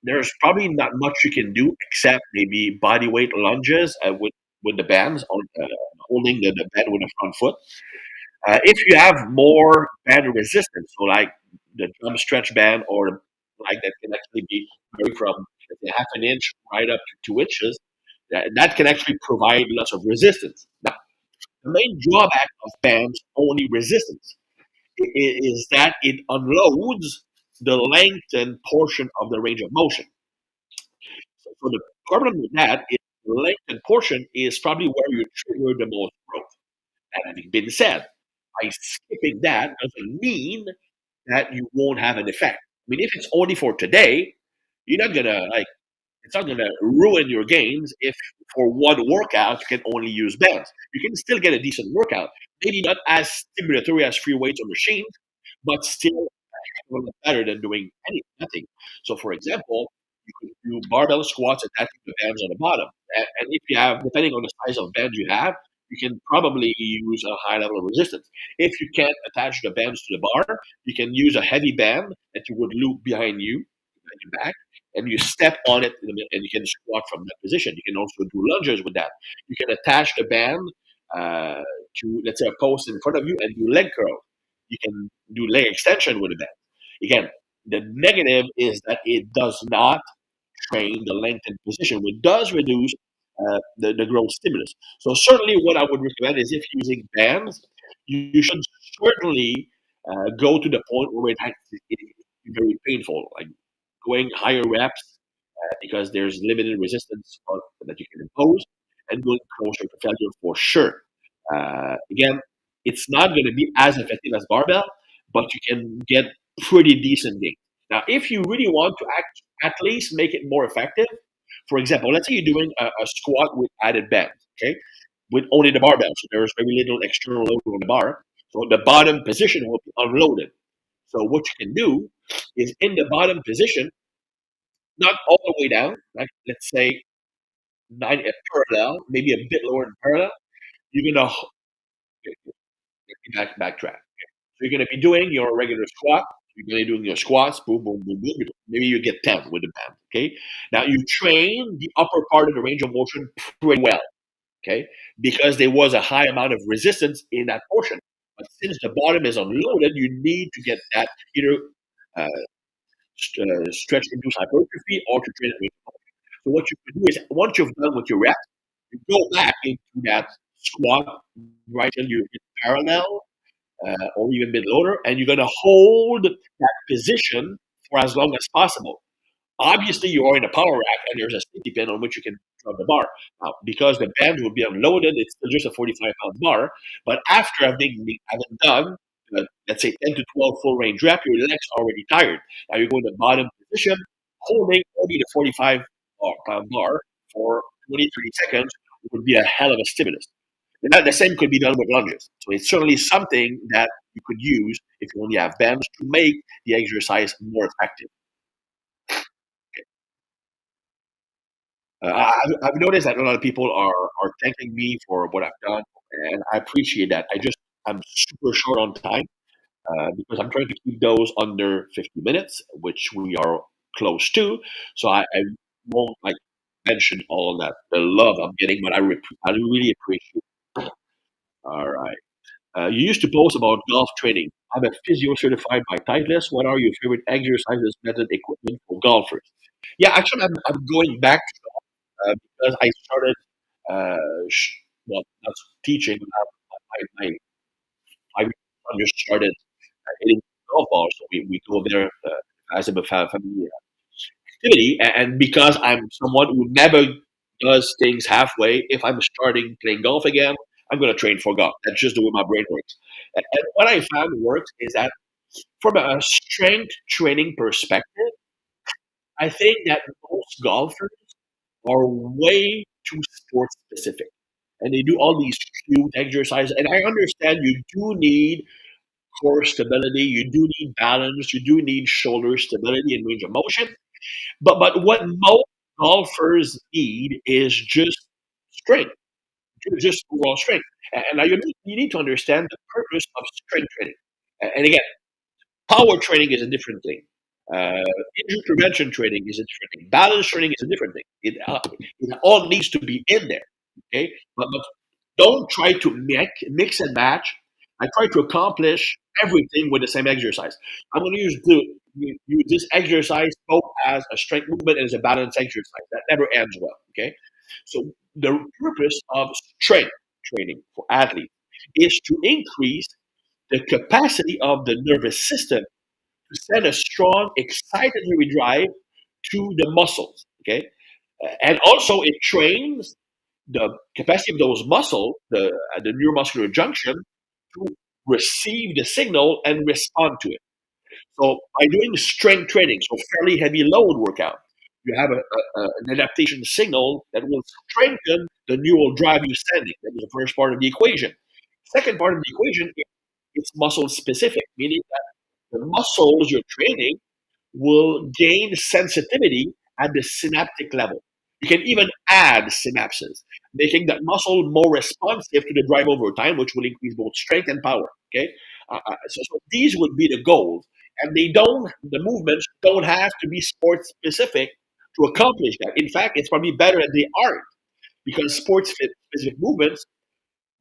there's probably not much you can do except maybe body weight lunges with the bands on holding the band with the front foot. If you have more band resistance, so like the jump stretch band or like that can actually be very from let's say, half an inch right up to 2 inches, that can actually provide lots of resistance. Now, the main drawback of bands only resistance is that it unloads the lengthened portion of the range of motion. So the problem with that is the lengthened portion is probably where you trigger the most growth. That having been said, by skipping that doesn't mean that you won't have an effect. I mean, if it's only for today, you're not gonna like it's not gonna ruin your gains if for one workout you can only use bands. You can still get a decent workout, maybe not as stimulatory as free weights or machines, but still a lot better than doing nothing. So, for example, you could do barbell squats attaching the bands on the bottom. And if you have, depending on the size of band you have, you can probably use a high level of resistance. If you can't attach the bands to the bar, you can use a heavy band that you would loop behind you, behind your back, and you step on it and you can squat from that position. You can also do lunges with that. You can attach the band to, let's say, a post in front of you and do leg curl. You can do leg extension with a band. Again, the negative is that it does not train the lengthened position, which does reduce the growth stimulus. So certainly, what I would recommend is if using bands, you should certainly go to the point where be very painful, like going higher reps because there's limited resistance that you can impose, and going closer to failure for sure. Again, it's not going to be as effective as barbell, but you can get pretty decent gains. Now, if you really want to at least make it more effective, for example, let's say you're doing a squat with added band, okay, with only the barbell, so there's very little external load on the bar. So the bottom position will be unloaded. So what you can do is in the bottom position, not all the way down, like let's say nine parallel, maybe a bit lower than parallel. You're gonna backtrack. So you're gonna be doing your regular squat. You're gonna be doing your squats, boom, boom, boom, boom. Maybe you get 10 with the band. Okay. Now you train the upper part of the range of motion pretty well. Okay, because there was a high amount of resistance in that portion. But since the bottom is unloaded, you need to get that either uh, stretch induced hypertrophy or to train it. So what you can do is once you've done with your reps, you go back into that squat right till you're parallel or even mid loader, and you're gonna hold that position for as long as possible. Obviously, you are in a power rack, and there's a safety pin on which you can drop the bar. Now, because the band will be unloaded, it's still just a 45-pound bar. But after having done, let's say 10 to 12 full range rep, your legs are already tired. Now you're going to bottom position, holding only the 45-pound bar for 20, 30 seconds would be a hell of a stimulus. And that the same could be done with lunges. So it's certainly something that you could use if you only have bands to make the exercise more effective. I've noticed that a lot of people are thanking me for what I've done, and I appreciate that. I'm super short on time because I'm trying to keep those under 50 minutes, which we are close to. So I won't like mention all that the love I'm getting, but I really appreciate it. All right. You used to post about golf training. I'm a physio certified by Titleist. What are your favorite exercises, method, equipment for golfers? Yeah, actually, I'm going back because I started, well, not teaching. My son just started hitting golf balls, so we go there as a family activity. And because I'm someone who never does things halfway, if I'm starting playing golf again, I'm going to train for golf. That's just the way my brain works. And what I found works is that from a strength training perspective, I think that most golfers are way too sports specific. And they do all these cute exercises. And I understand you do need core stability, you do need balance, you do need shoulder stability and range of motion. But what most golfers need is just strength, just overall strength. And now you need to understand the purpose of strength training. And again, power training is a different thing. Uh, Injury prevention training is a different thing. Balance training is a different thing. It all needs to be in there. Okay, but don't try to mix and match. I try to accomplish everything with the same exercise. I'm going to use this exercise both as a strength movement and as a balance exercise. That never ends well. Okay, so the purpose of strength training for athletes is to increase the capacity of the nervous system to send a strong excitatory drive to the muscles. Okay, and also it trains the capacity of those muscles, the neuromuscular junction, to receive the signal and respond to it. So by doing strength training, so fairly heavy load workout, you have an adaptation signal that will strengthen the neural drive you're sending. That is the first part of the equation. Second part of the equation, it's muscle specific, meaning that the muscles you're training will gain sensitivity at the synaptic level. You can even add synapses, making that muscle more responsive to the drive over time, which will increase both strength and power. Okay, so these would be the goals, and the movements don't have to be sport specific to accomplish that. In fact, it's probably better that they aren't because sports specific movements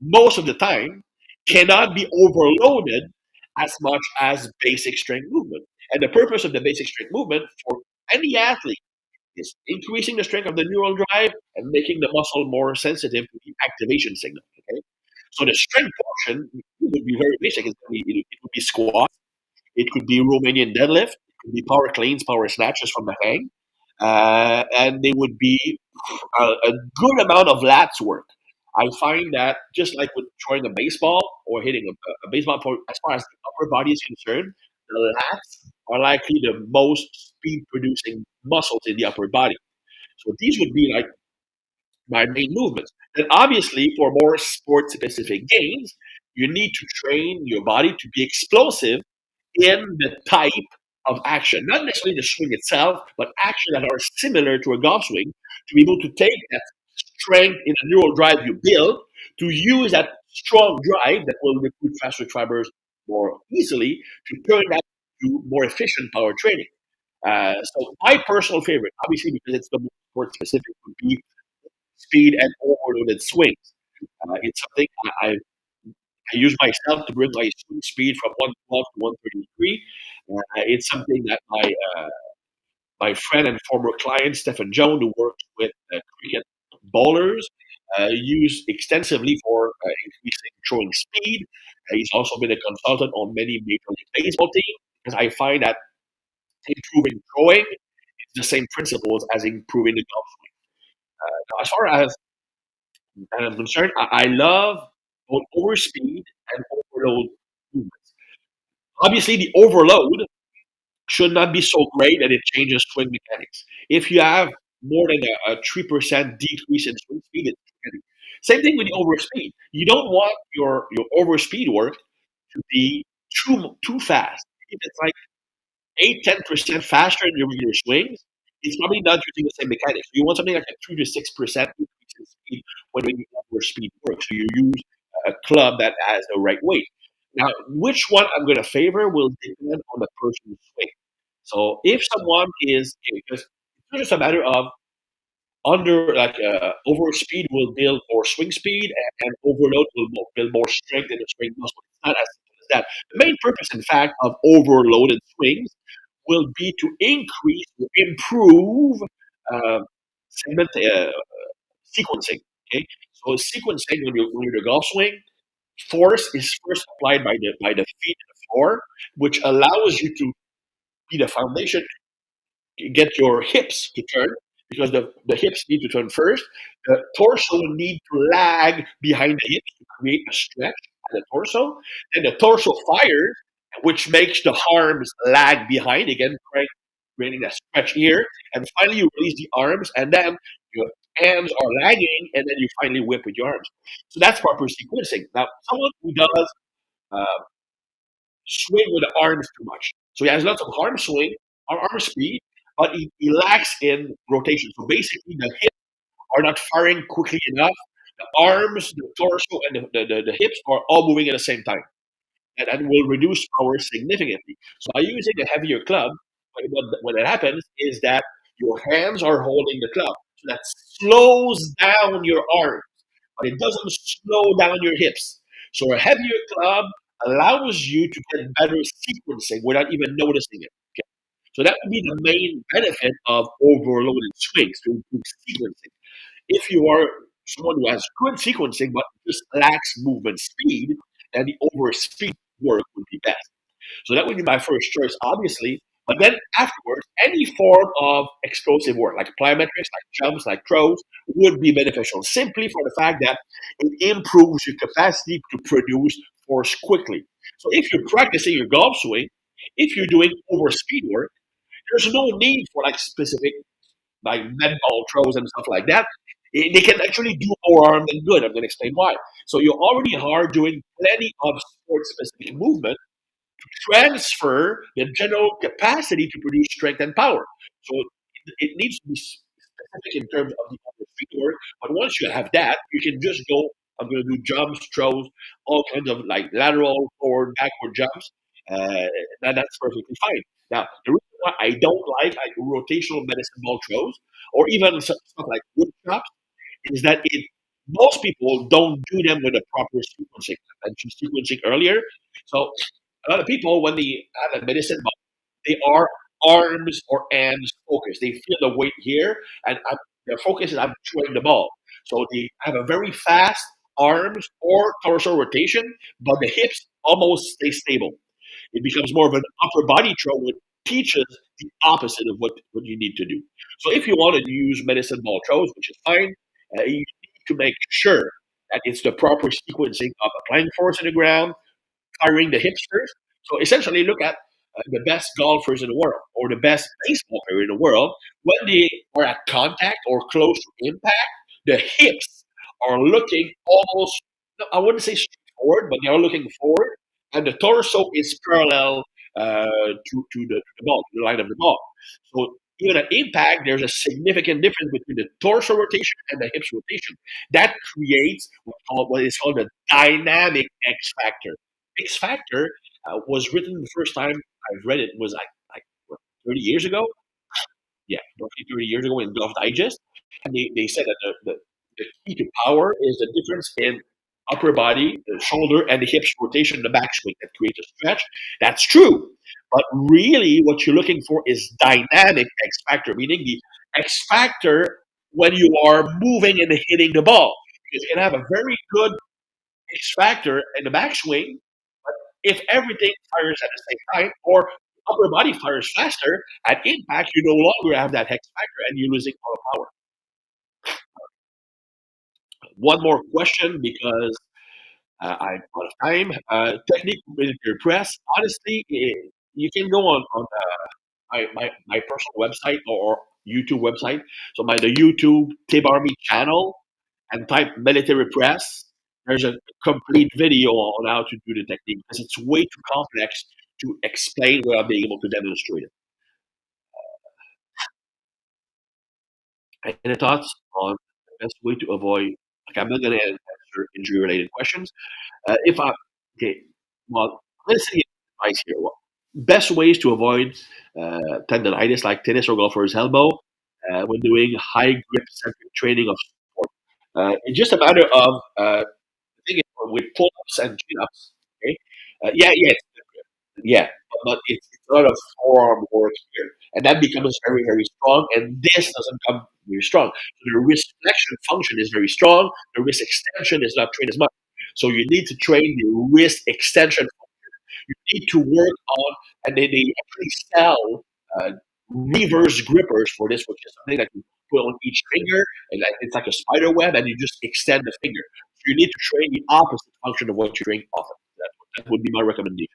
most of the time cannot be overloaded as much as basic strength movement. And the purpose of the basic strength movement for any athlete is increasing the strength of the neural drive and making the muscle more sensitive to the activation signal. Okay, so the strength portion would be very basic. It would be squat, it could be Romanian deadlift, it could be power cleans, power snatches from the hang, and they would be a good amount of lats work. I find that just like with throwing a baseball or hitting a baseball, as far as the upper body is concerned, the lats are likely the most speed producing muscles in the upper body. So these would be like my main movements. And obviously, for more sport specific gains, you need to train your body to be explosive in the type of action, not necessarily the swing itself, but action that are similar to a golf swing, to be able to take that strength in a neural drive you build to use that strong drive that will recruit faster fibers more easily to turn that to more efficient power training. So my personal favorite, obviously because it's the most sport specific, would be speed and overloaded swings. It's something I use myself to bring my swing speed from 112 to 133. It's something that my friend and former client Stephen Jones, who works with cricket bowlers, use extensively for increasing throwing speed. He's also been a consultant on many Major League Baseball teams because I find that improving throwing is the same principles as improving the golf swing. As far as I'm concerned, I love both overspeed and overload movements. Obviously, the overload should not be so great that it changes swing mechanics. If you have more than a 3% decrease in swing speed, it's mechanic. Same thing with the overspeed. You don't want your overspeed work to be too fast. If it's like 8-10% faster than your regular swings, it's probably not using the same mechanics. You want something like a 2 to 6% increase in speed when you overspeed work. So you use a club that has the right weight. Now, which one I'm going to favor will depend on the person's swing. So if someone is, because it's not just a matter of over speed will build more swing speed and overload will build more strength in the swing muscle. It's not as simple as that. The main purpose, in fact, of overloaded swings will be to increase or improve uh, segment sequencing. Okay, so sequencing when you're the golf swing, force is first applied by the feet and the floor, which allows you to be the foundation get your hips to turn because the hips need to turn first. The torso will need to lag behind the hips to create a stretch at the torso. Then the torso fires, which makes the arms lag behind again, creating a stretch here. And finally, you release the arms, and then your hands are lagging, and then you finally whip with your arms. So that's proper sequencing. Now, someone who does uh, swing with the arms too much. So he has lots of arm swing, arm speed, but he lacks in rotation. So basically, the hips are not firing quickly enough. The arms, the torso, and the hips are all moving at the same time. And will reduce power significantly. So by using a heavier club, what that happens is that your hands are holding the club. So that slows down your arms, but it doesn't slow down your hips. So a heavier club allows you to get better sequencing without even noticing it. Okay? So that would be the main benefit of overloaded swings to improve sequencing. If you are someone who has good sequencing but just lacks movement speed, then the overspeed work would be best. So that would be my first choice, obviously. But then afterwards, any form of explosive work, like plyometrics, like jumps, like throws, would be beneficial simply for the fact that it improves your capacity to produce force quickly. So if you're practicing your golf swing, if you're doing overspeed work, there's no need for like specific like med ball throws and stuff like that. They can actually do more harm than good. I'm going to explain why. So you already are doing plenty of sport specific movement transfer the general capacity to produce strength and power. So it needs to be specific in terms of the other field work. But once you have that, you can just go. I'm going to do jumps, throws, all kinds of like lateral, forward, backward jumps. Uh, that's perfectly fine. Now, the reason why I don't like rotational medicine ball throws or even stuff like wood chops is that most people don't do them with a proper sequencing. I mentioned sequencing earlier. So a lot of people, when they have a medicine ball, they are arms or hands focused. They feel the weight here, and their focus is I'm throwing the ball. So they have a very fast arms or torso rotation, but the hips almost stay stable. It becomes more of an upper body throw with teaches the opposite of what you need to do. So if you want to use medicine ball throws, which is fine, you need to make sure that it's the proper sequencing of applying force in the ground, firing the hips first. So essentially, look at the best golfers in the world or the best baseball player in the world. When they are at contact or close to impact, the hips are looking almost, no, I wouldn't say straight forward, but they are looking forward, and the torso is parallel to the ball, to the line of the ball. So even at impact, there's a significant difference between the torso rotation and the hips rotation. That creates what is called a dynamic X factor. X Factor was written the first time I've read it was like what, 30 years ago. Yeah, roughly 30 years ago in Golf Digest, and they said that the key to power is the difference in upper body, the shoulder, and the hips rotation, the backswing that creates a stretch. That's true, but really, what you're looking for is dynamic X Factor, meaning the X Factor when you are moving and hitting the ball. Because you can have a very good X Factor in the backswing, if everything fires at the same time or upper body fires faster, at impact, you no longer have that hex factor and you're losing all the power. One more question because I'm out of time. Technique military press. Honestly, you can go on my personal website or YouTube website. So the YouTube Tib Army channel and type military press. There's a complete video on how to do the technique because it's way too complex to explain without being able to demonstrate it. Any thoughts on the best way to avoid? Like I'm not going to answer injury-related questions. If I okay, well, let's see advice here. Well, best ways to avoid tendonitis, like tennis or golfer's elbow, when doing high grip centric training of sport. It's just a matter of thing is with pull-ups and chin-ups. Okay, yeah, yeah, but it's a lot of forearm work here, and that becomes very, very strong. And this doesn't come very strong. So the wrist flexion function is very strong. The wrist extension is not trained as much. So you need to train the wrist extension. You need to work on, and they actually sell uh, reverse grippers for this, which is something that you put on each finger, and it's like a spider web, and you just extend the finger. So you need to train the opposite function of what you train often. That would be my recommendation.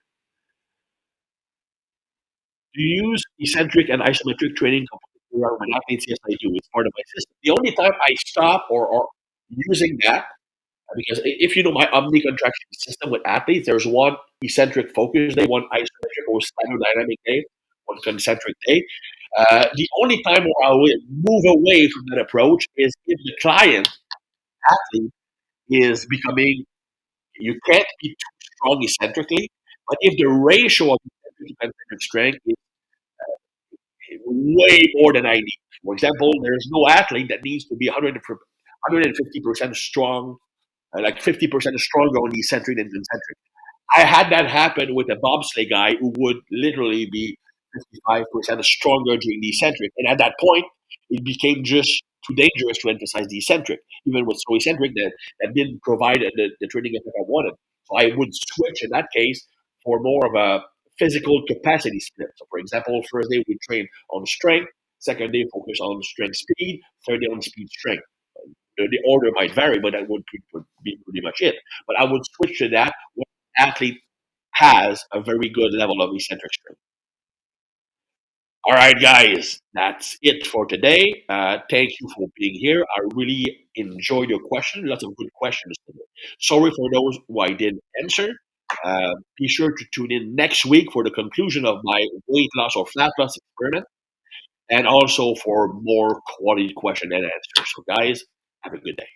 Do you use eccentric and isometric training with athletes? Yes, I do. It's part of my system. The only time I stop or using that, because if you know my omni contraction system with athletes, there's one eccentric focus day, one isometric or dynamic day, one concentric day. The only time where I will move away from that approach is if the client athlete is becoming, you can't be too strong eccentrically, but if the ratio of eccentric to concentric strength is way more than I need. For example, there's no athlete that needs to be 150% strong, like 50% stronger on eccentric than concentric. I had that happen with a bobsleigh guy who would literally be 55% stronger during the eccentric. And at that point, it became just too dangerous to emphasize the eccentric, even with so eccentric that didn't provide the training effect I wanted. So I would switch in that case for more of a physical capacity split. So, for example, first day we train on strength, second day focus on strength speed, third day on speed strength. The order might vary, but that would be pretty much it. But I would switch to that when an athlete has a very good level of eccentric strength. All right, guys, that's it for today. Thank you for being here. I really enjoyed your questions. Lots of good questions today. Sorry for those who I didn't answer. Be sure to tune in next week for the conclusion of my weight loss or fat loss experiment, and also for more quality question and answers. So, guys, have a good day.